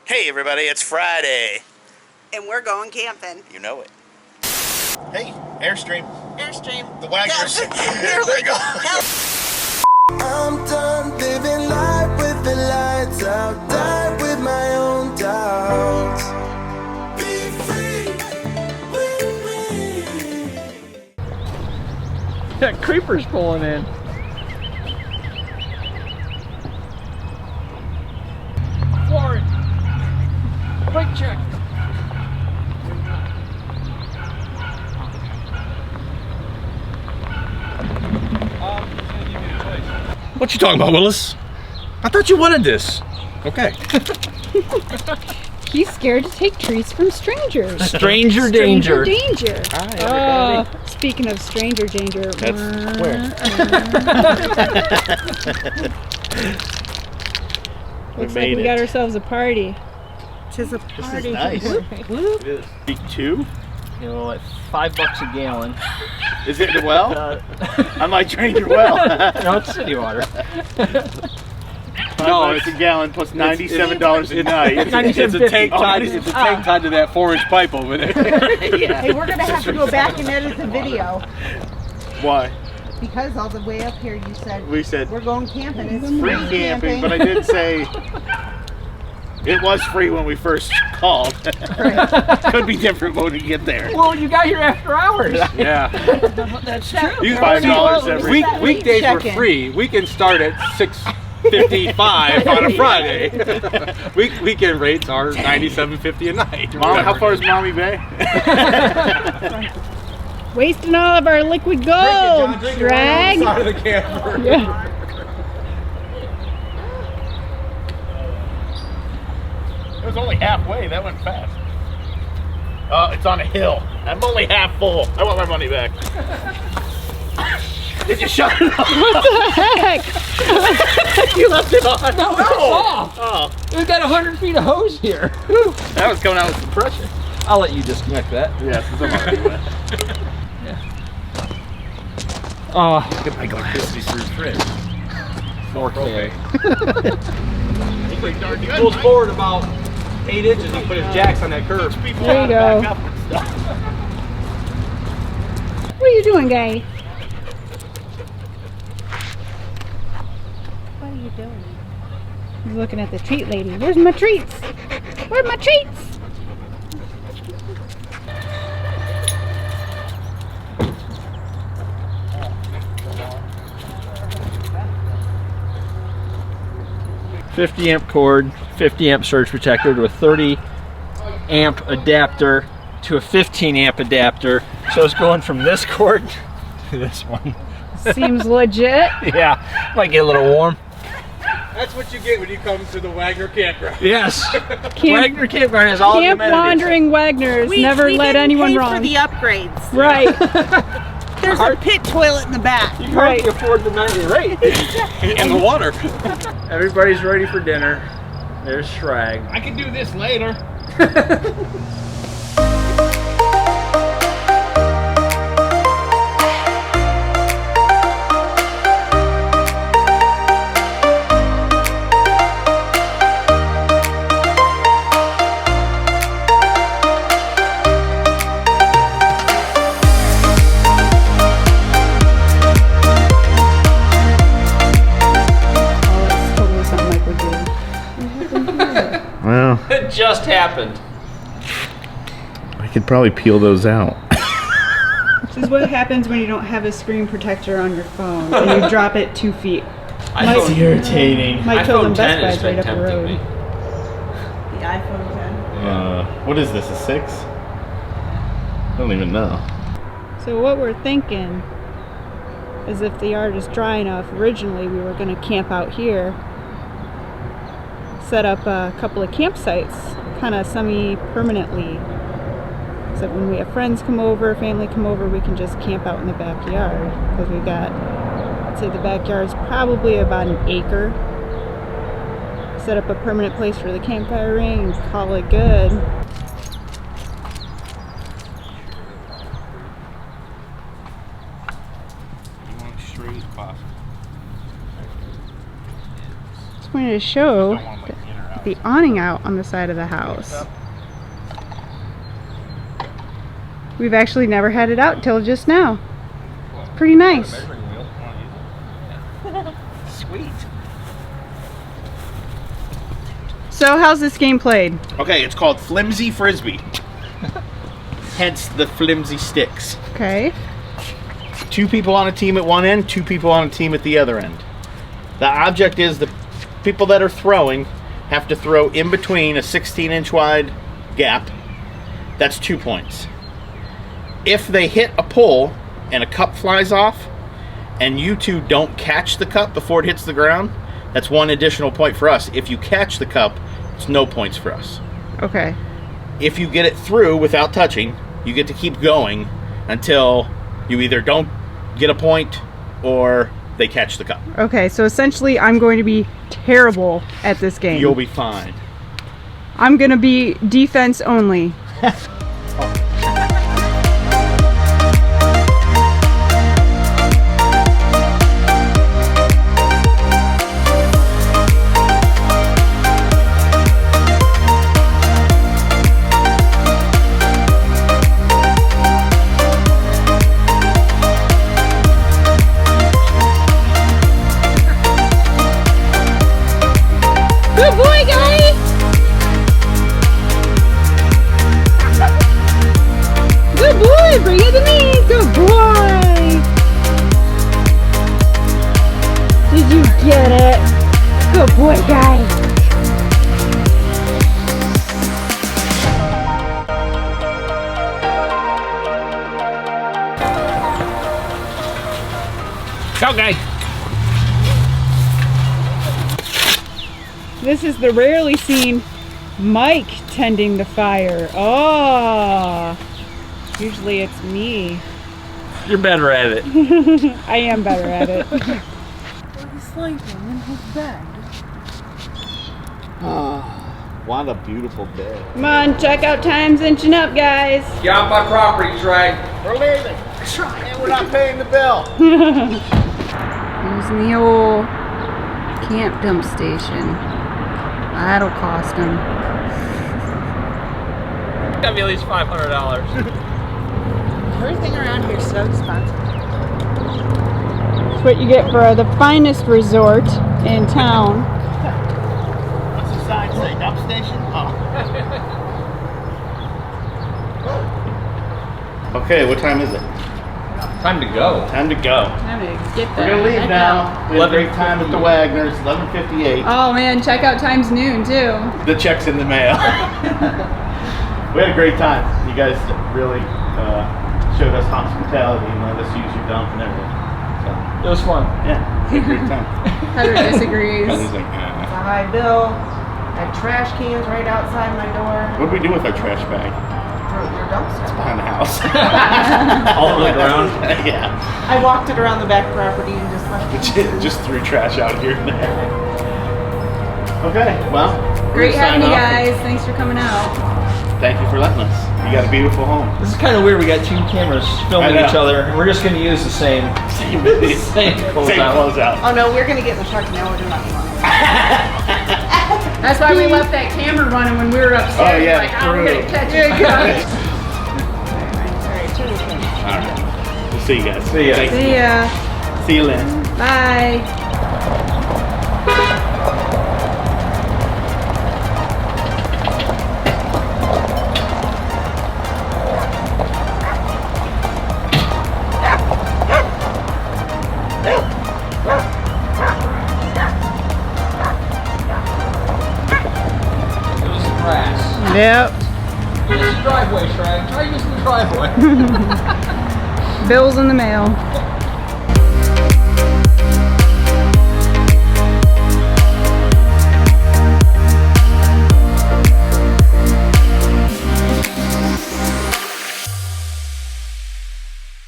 Hey everybody, it's Friday. And we're going camping. You know it. Hey, Airstream. Airstream. The Wagners. There we go. I'm done living life with the lights out, die with my own doubts. Be free with me. That creeper's pulling in. Floor it. Brake check. What you talking about, Willis? I thought you wanted this. Okay. He's scared to take treats from strangers. Stranger danger. Danger. Hi, everybody. Speaking of stranger danger. That's where. Looks like we got ourselves a party. Tis a party. Nice. Week 2? You know, at $5 a gallon. Is it well? I might drain your well. No, it's city water. No, it's a gallon plus $97 a night. It's a tank tied. $97.50. It's a tank tied to that 4-inch pipe over there. Hey, we're going to have to go back and edit the video. Why? Because all the way up here you said, We said we're going camping. It's free camping, but I did say it was free when we first called. Could be different when we get there. Well, you got here after hours. Yeah. That's true. You $5 every. Weekdays were check-in. free. Weekends start at $6.55 on a Friday. Weekend rates are $97.50 a night. Mom, how far is Mommy Bay? Wasting all of our liquid gold. Drag. Side of the camper. Yeah. It was only halfway. That went fast. It's on a hill. I'm only half full. I want my money back. Did you shut it off? What the heck? You left it on. No, it's off. Oh, We've got 100 feet of hose here. that was coming out with some pressure. I'll let you disconnect that. Yes, it's already wet. Oh, Get my electricity through the fridge. 4K. Pretty darn He good. pulls forward about 8 inches. He put his jacks on that curve. There you go. What are you doing, guy? What are you doing? He's looking at the treat lady. Where's my treats? Where's my treats? .50 amp cord, 50 amp surge protector to a 30 amp adapter to a 15 amp adapter. So it's going from this cord to this one. Seems legit. Yeah, might get a little warm. That's what you get when you come to the Wagner campground. Yes. Camp, Wagner Campground has all the camp amenities. wandering Wagners never let didn't anyone pay wrong. for the upgrades. Right. There's a pit toilet in the back. You can hardly afford the nightly rate. In the water. Everybody's ready for dinner. There's Shrag. I can do this later. Oh, it's totally something like we're doing. Well, It just happened. I could probably peel those out. This is what happens when you don't have a screen protector on your phone and you drop it 2 feet. It's irritating. Mike told them iPhone Best 10 has Buy's right been up the tempting road. me. The iPhone 10. What is this, a 6? I don't even know. So what we're thinking is if the yard is dry enough, originally we were going to camp out here, set up a couple of campsites, kind of semi-permanently. So when we have friends come over, family come over, we can just camp out in the backyard. Because we've got, I'd say the backyard's probably about an acre. Set up a permanent place for the campfire ring and call it good. You want it straight as possible. Just wanted to show Don't want like in or out. the awning out on the side of the house. We've actually never had it out till just now. Pretty nice. Sweet. So how's this game played? Okay, it's called Flimsy Frisbee. Hence the flimsy sticks. Okay. 2 people on a team at one end, 2 people on a team at the other end. The object is the people that are throwing have to throw in between a 16-inch wide gap. That's 2 points. If they hit a pole and a cup flies off and you two don't catch the cup before it hits the ground, that's 1 additional point for us. If you catch the cup, it's no points for us. Okay. If you get it through without touching, you get to keep going until you either don't get a point or they catch the cup. Okay, so essentially I'm going to be terrible at this game. You'll be fine. I'm going to be defense only. Good boy, guy! Good boy! Bring it to me! Good boy! Did you get it? Good boy, guy! Go, guy. This is the rarely seen Mike tending the fire. Oh! Usually it's me. You're better at it. I am better at it. He's sleeping in his bed. What a beautiful day. Come on, checkout time's inching up, guys. Get off my property, Shrag. We're leaving. And we're not paying the bill. Using the old camp dump station. That'll cost them. Gotta be at least $500. Everything around here is so expensive. That's what you get for the finest resort in town. What's the sign say? Dump station? Oh. Okay, what time is it? Time to go. Time to go. Time to get We're gonna leave now. We had a great time at the Wagner. It's 11:58. Oh man, checkout time's noon too. The check's in the mail. We had a great time. You guys really showed us hospitality and let us use your dump and everything. So, It was fun. yeah, we had a great time. Heather disagrees. I was like, It's a high bill. I have trash cans right outside my door. what do we do with our trash bag? Your dumpster. Behind the house. All over the ground. Yeah. I walked it around the back property and just left it. Just threw trash out here and there. Okay, well. Great we'll having sign you off. guys. Thanks for coming out. Thank you for letting us. You got a beautiful home. This is kind of weird. We got 2 cameras filming I know. each other, and we're just going to use the same. Same Same closeout. closeout. Oh no, we're gonna get in the truck now. We're doing nothing wrong. That's why we left that camera running when we were upstairs. Oh, yeah, Like, oh, we're true. gonna catch it. Alright. We'll see you guys. See ya. Thank you. See ya. See you, Lynn. Bye. It was the grass. Yep. Use the driveway, Shrag. Try using the driveway. Bills in the mail.